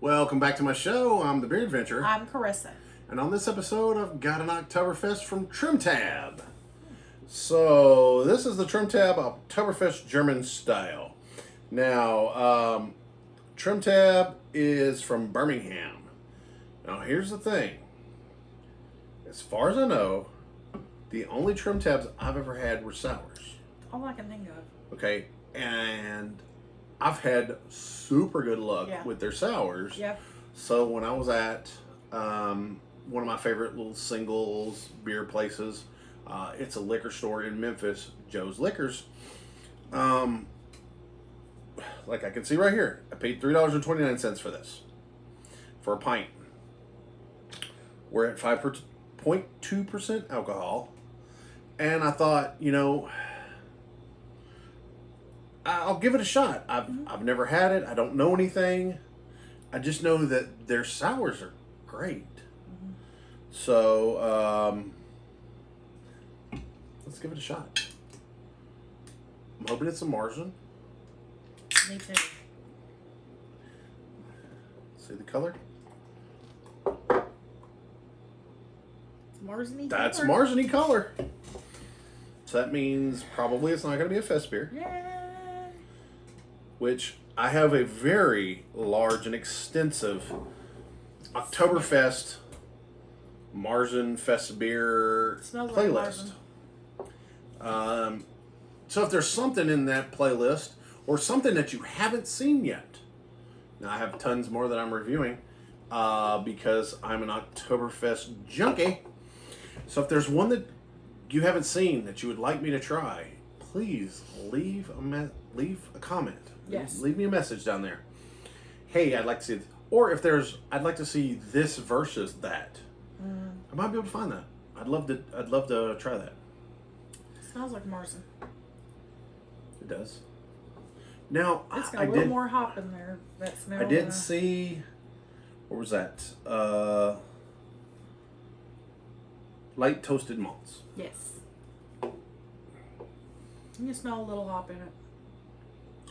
Welcome back to my show. I'm the Beer Adventurer. I'm Carissa. And on this episode, I've got an Oktoberfest from TrimTab. So, this is the TrimTab Oktoberfest German style. Now, TrimTab is from Birmingham. Now, here's the thing. As far as I know, the only TrimTabs I've ever had were sours. All I can think of. Okay, and I've had super good luck with their sours. Yep. So when I was at one of my favorite little singles beer places, it's a liquor store in Memphis, Joe's Liquors. Like I can see right here, I paid $3.29 for this, for a pint. We're at 5.2% alcohol, and I thought, you know, I'll give it a shot. I've never had it. I don't know anything. I just know that their sours are great. So, let's give it a shot. I'm hoping it's a Märzen. Me too. See the color? It's Märzen-y That's color. Märzen-y color. So that means probably it's not going to be a fest beer. Yeah. Which I have a very large and extensive Oktoberfest Märzen Fest beer playlist. So if there's something in that playlist or something that you haven't seen yet, now I have tons more that I'm reviewing because I'm an Oktoberfest junkie. So if there's one that you haven't seen that you would like me to try, please leave a comment. Yes. Leave me a message down there. Hey, I'd like to see it. Or if there's, I'd like to see this versus that. I might be able to find that. I'd love to try that. Smells like Märzen. It does. Now, It's got a little more hop in there. That smell. I did see. What was that? Light toasted malts. Yes. You can smell a little hop in it.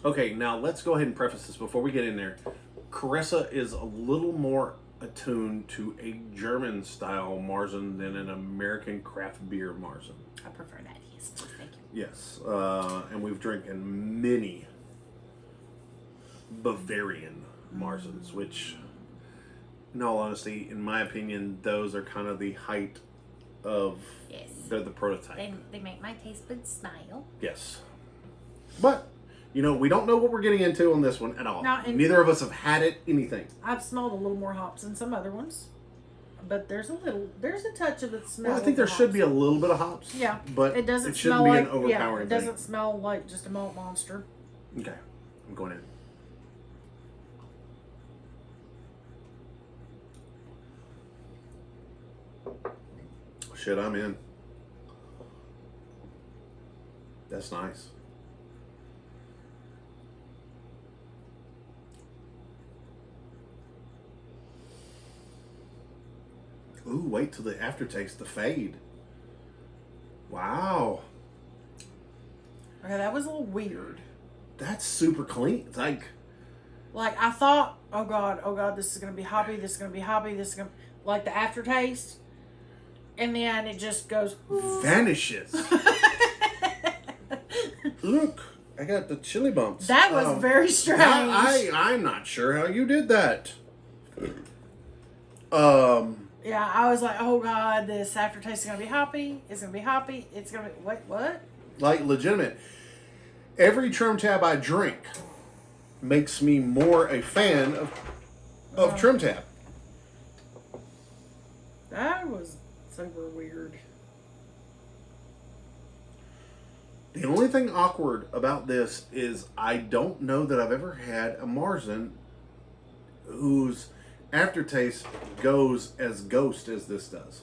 Okay, now let's go ahead and preface this before we get in there. Carissa is a little more attuned to a German style Märzen than an American craft beer Märzen. I prefer that. Yes. Thank you. Yes, and we've drinking many Bavarian Märzens, which, in all honesty, in my opinion, those are kind of the height of they're the prototype. They make my taste buds smile. Yes, but you know we don't know what we're getting into on this one at all. No, neither of us have had anything. I've smelled a little more hops than some other ones, but there's a touch of the smell. Well, I think there should be a little bit of hops. Yeah, but it doesn't shouldn't smell be like an overpowering it doesn't smell like just a malt monster. Okay, I'm going in. Shit, I'm in. That's nice. Ooh, wait till the aftertaste, the fade. Wow. Okay, that was a little weird. That's super clean. It's like I thought, oh god, this is gonna be hoppy, this is gonna be hoppy, this is gonna like the aftertaste. And then it just goes vanishes. Look, I got the chili bumps. That was very strange. I'm not sure how you did that. Yeah, I was like, oh god, this aftertaste is gonna be hoppy. It's gonna be hoppy. It's gonna be what? Like legitimate. Every TrimTab I drink makes me more a fan of TrimTab. That was super weird. The only thing awkward about this is I don't know that I've ever had a Märzen whose aftertaste goes as ghost as this does.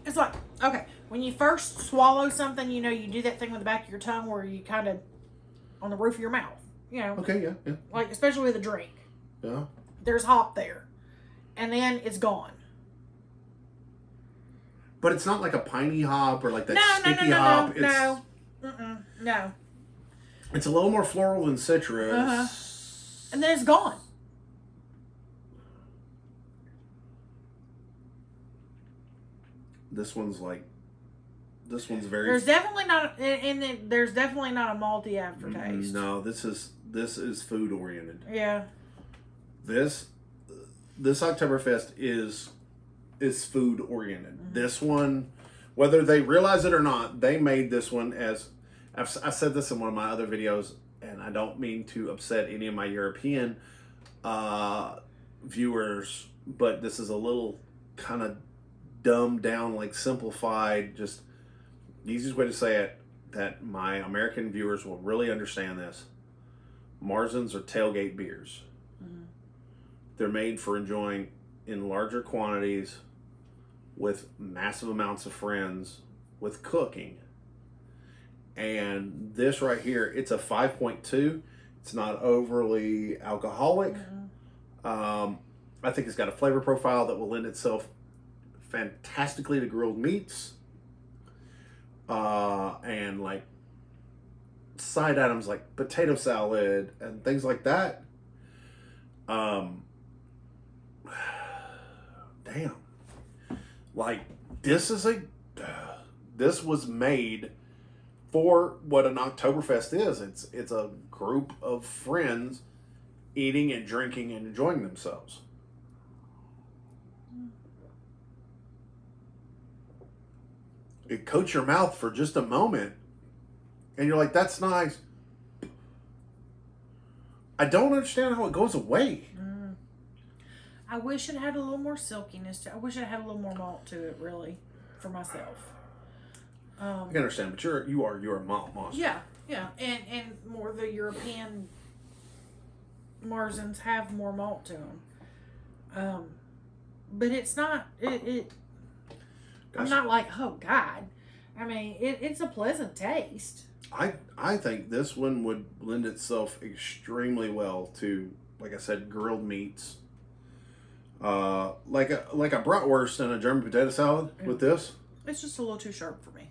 It's like, okay, when you first swallow something, you know, you do that thing with the back of your tongue where you kind of, on the roof of your mouth, you know. Okay, yeah. Like, especially with a drink. Yeah. There's hop there. And then it's gone. But it's not like a piney hop or like that sticky hop. No. It's a little more floral than citrus. And then it's gone. This one's like, this one's very. There's definitely not, and there's definitely not a malty aftertaste. No, this is food oriented. Yeah. This Oktoberfest is food oriented. Mm-hmm. This one, whether they realize it or not, they made this one as I said this in one of my other videos, and I don't mean to upset any of my European viewers, but this is a little kind of dumbed down, like simplified, just the easiest way to say it that my American viewers will really understand this. Märzens are tailgate beers. Mm-hmm. They're made for enjoying in larger quantities with massive amounts of friends with cooking. And this right here, it's a 5.2. It's not overly alcoholic. Mm-hmm. I think it's got a flavor profile that will lend itself fantastically to grilled meats. And like side items like potato salad and things like that. Damn. Like this was made for what an Oktoberfest is. It's a group of friends eating and drinking and enjoying themselves. It coats your mouth for just a moment, and you're like, "That's nice." I don't understand how it goes away. I wish it had a little more silkiness to it. I wish it had a little more malt to it, really, for myself. I can understand, but you're a malt monster. Yeah, and more the European Märzens have more malt to them. But it's not. I'm not like, oh God. I mean, it's a pleasant taste. I think this one would lend itself extremely well to, like I said, grilled meats. Like a bratwurst and a German potato salad with this. It's just a little too sharp for me.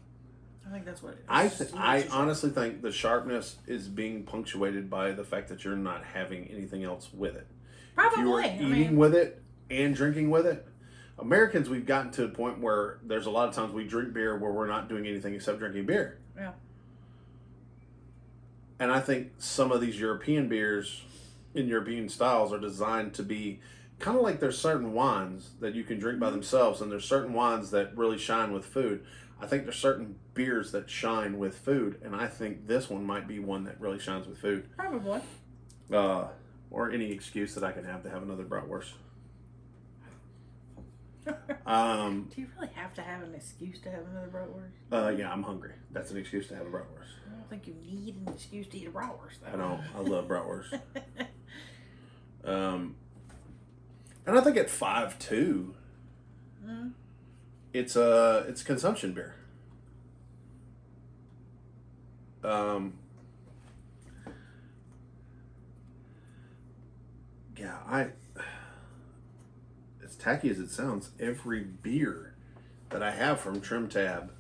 I think that's what it is. I honestly think the sharpness is being punctuated by the fact that you're not having anything else with it. Probably. If you were eating with it and drinking with it, Americans, we've gotten to a point where there's a lot of times we drink beer where we're not doing anything except drinking beer. Yeah. And I think some of these European beers in European styles are designed to be kind of like there's certain wines that you can drink by themselves, and there's certain wines that really shine with food. I think there's certain beers that shine with food, and I think this one might be one that really shines with food. Probably. Or any excuse that I can have to have another bratwurst. Do you really have to have an excuse to have another bratwurst? Yeah, I'm hungry. That's an excuse to have a bratwurst. I don't think you need an excuse to eat a bratwurst, though. I know. I love bratwurst. And I think at 5.2, it's a consumption beer. Yeah, as tacky as it sounds, every beer that I have from TrimTab,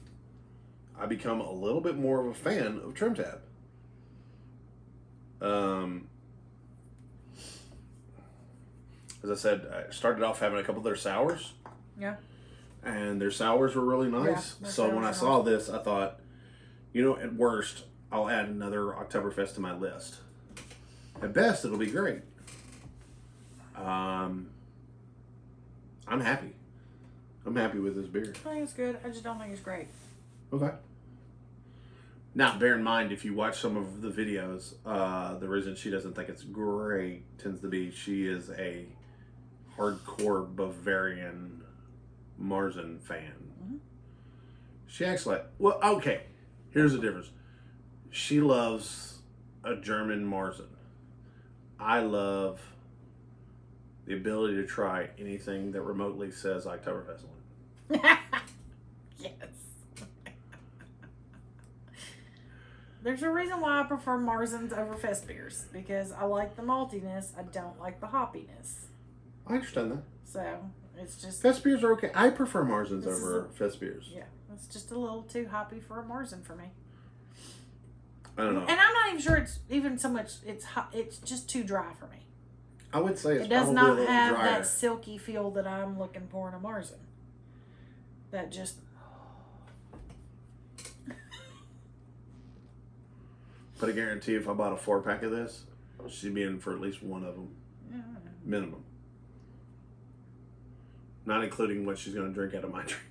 I become a little bit more of a fan of TrimTab. As I said, I started off having a couple of their sours. Yeah. And their sours were really nice. Yeah, so when I saw this, I thought, at worst, I'll add another Oktoberfest to my list. At best, it'll be great. I'm happy. I'm happy with this beer. I think it's good. I just don't think it's great. Okay. Now, bear in mind, if you watch some of the videos, the reason she doesn't think it's great tends to be she is a hardcore Bavarian Märzen fan. Mm-hmm. She acts like, well, okay, here's the difference. She loves a German Märzen. I love the ability to try anything that remotely says Oktoberfest on it. Yes. There's a reason why I prefer Märzens over Fest beers, because I like the maltiness, I don't like the hoppiness. I understand that. So, it's just... Fest beers are okay. I prefer Märzens over Fest beers. Yeah, it's just a little too hoppy for a Märzen for me. I don't know. And I'm not even sure it's even so much, it's just too dry for me. I would say it's it does probably a not little have drier. that silky feel that I'm looking for in a Märzen. That just But I guarantee if I bought a 4-pack of this, she'd be in for at least one of them. Minimum. Not including what she's going to drink out of my drink.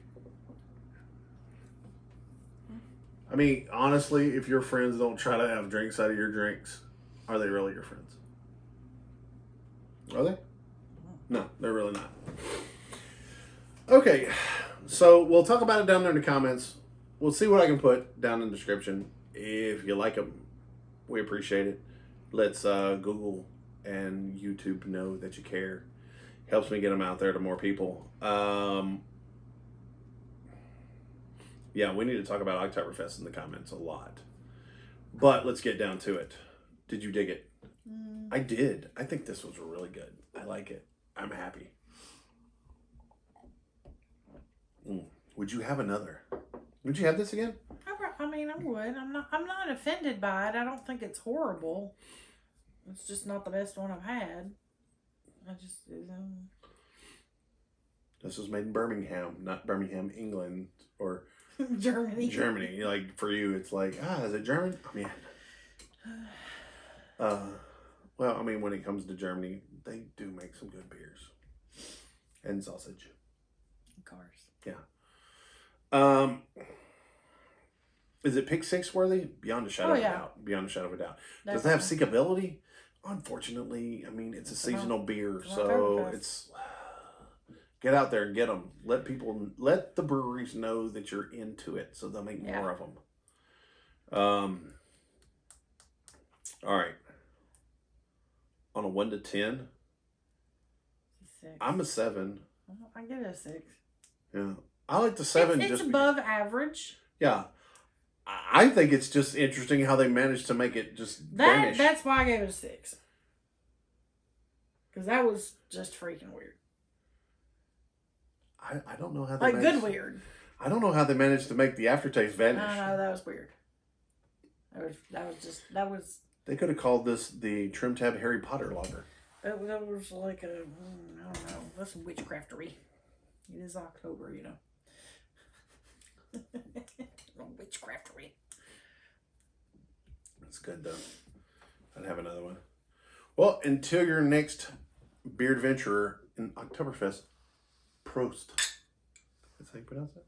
I mean, honestly, if your friends don't try to have drinks out of your drinks, are they really your friends? Are they? No, they're really not. Okay, so we'll talk about it down there in the comments. We'll see what I can put down in the description. If you like them, we appreciate it. Let's Google and YouTube know that you care. Helps me get them out there to more people. Yeah, we need to talk about Oktoberfest in the comments a lot. But let's get down to it. Did you dig it? I did. I think this was really good. I like it. I'm happy. Would you have another? Would you have this again? I mean, I would. I'm not offended by it. I don't think it's horrible. It's just not the best one I've had. This was made in Birmingham, not Birmingham, England, or Germany. Germany. Like, for you, it's like, is it German? I mean, well, I mean, when it comes to Germany, they do make some good beers. And sausage. Cars. Yeah. Is it Pick 6 worthy? Beyond a shadow of a yeah. doubt. Beyond a shadow of a doubt. Does Definitely. it have seekability? Unfortunately, I mean, it's a seasonal beer, so it's... Get out there and get them. Let the breweries know that you're into it, so they'll make more of them. All right. On a 1 to 10, 6. I'm a 7. I give it a 6. Yeah, I like the 7. It's above average. Yeah, I think it's just interesting how they managed to make it just vanish. That's why I gave it a 6. Because that was just freaking weird. I don't know how they good weird. I don't know how they managed to make the aftertaste vanish. No, that was weird. That was. They could have called this the TrimTab Harry Potter Lager. That was like I don't know. That's some witchcraftery. It is October, you know. Witchcraftery. It's good though. I'd have another one. Well, until your next beer adventure in Oktoberfest, Prost. That's how you pronounce it?